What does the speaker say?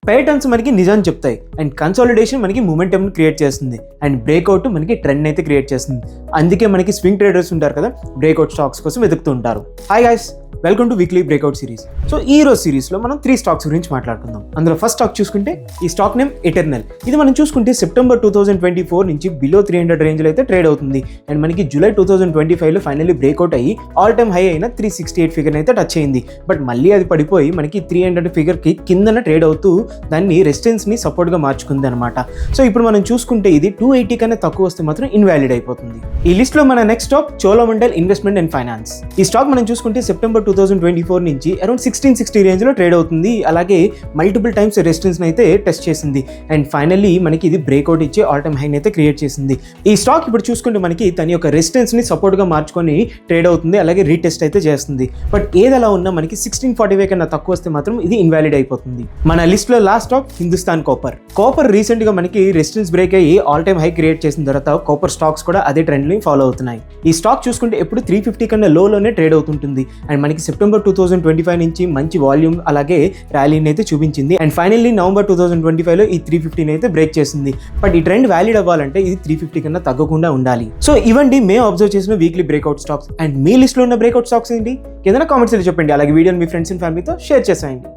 Patterns మనకి నిజాన్ని చెప్తాయి అండ్ కన్సాలిడేషన్ మనకి మూమెంటమ్ క్రియేట్ చేస్తుంది అండ్ బ్రేక్అవుట్ మనకి ట్రెండ్ అయితే క్రియేట్ చేస్తుంది. అందుకే మనకి స్వింగ్ ట్రేడర్స్ ఉంటారు కదా, బ్రేక్అవుట్ స్టాక్స్ కోసం వెతుకుతూ ఉంటారు. Hi guys, welcome two weekly breakout series. So ఈ రోజు సిరీస్లో మనం 3 స్టాక్స్ గురించి మాట్లాడుకుందాం. అందులో ఫస్ట్ స్టాక్ చూసుకుంటే ఈ స్టాక్ నేమ్ ఎటర్నల్. ఇది మనం చూసుకుంటే సెప్టెంబర్ 2024 నుంచి బిలో 300 రేంజ్లో అయితే ట్రేడ్ అవుతుంది అండ్ మనకి జూలై 2025లో ఫైనల్లీ బ్రేక్అవుట్ అయ్యి ఆల్ టైమ్ హై అయిన 368 ఫిగర్ అయితే టచ్ అయింది. బట్ మళ్ళీ అది పడిపోయి మనకి 300 ఫిగర్కి కిందన ట్రేడ్ అవుతూ దాన్ని రెసిస్టెన్స్ని సపోర్ట్గా మార్చుకుంది అనమాట. సో ఇప్పుడు మనం చూసుకుంటే ఇది 280 కన్నా తక్కువ వస్తే మాత్రం ఇన్వాలిడ్ అయిపోతుంది. ఈ లిస్ట్లో మన next stock Cholamandal investment and finance. ఈ స్టాక్ మనం చూసుకుంటే సెప్టెంబర్ 2024 నుంచి అరౌండ్ 1660 రేంజ్లో ట్రేడ్ అవుతుంది. అలాగే మల్టిపుల్ టైమ్స్ రెసిస్టెన్స్ అయితే టెస్ట్ చేసింది అండ్ ఫైనల్లీ మనకి ఇది బ్రేక్అవుట్ ఇచ్చి ఆల్ టైమ్ హైని అయితే క్రియేట్ చేసింది. ఈ స్టాక్ ఇప్పుడు చూసుకుంటే మనకి తన యొక్క రెసిస్టెన్స్ని సపోర్ట్గా మార్చుకొని ట్రేడ్ అవుతుంది, అలాగే రీటెస్ట్ అయితే చేస్తుంది. బట్ ఏదలా ఉన్నా మనకి 1645 కన్నా తక్కువ వస్తే మాత్రం ఇది ఇన్వాలిడ్ అయిపోతుంది. మన లిస్ట్లో last stock Hindustan copper. Copper రీసెంట్గా మనకి రెసిస్టెన్స్ బ్రేక్ అయ్యి ఆల్ టైమ్ హై క్రియేట్ చేసిన తర్వాత కాపర్ స్టాక్స్ కూడా అదే ట్రెండ్ని ఫాలో అవుతున్నాయి. ఈ స్టాక్ చూసుకుంటే ఎప్పుడు 350 కన్నా లోనే ట్రేడ్ అవుతుంటుంది అండ్ మనకి సెప్టెంబర్ 2025 నుంచి మంచి వాల్యూమ్ అలాగే ర్యాలీని అయితే చూపించింది అండ్ ఫైనల్లీ నవంబర్ 2025లో ఈ 350 అయితే బ్రేక్ చేసింది. బట్ ఈ ట్రెండ్ వ్యాలిడ్ అవ్వాలంటే ఇది 350 కన్నా తగ్గకుండా ఉండాలి. సో ఇవండి మేము అబ్జర్వ్ చేసిన వీక్లీ బ్రేక్అవుట్ స్టాక్స్. అండ్ మీ లిస్ట్లో ఉన్న బ్రేక్అవుట్ స్టాక్స్ ఏంటి కింద కామెంట్స్లో చెప్పండి. అలాగే వీడియోని మీ ఫ్రెండ్స్ అండ్ ఫ్యామిలీతో షేర్ చేసేయండి.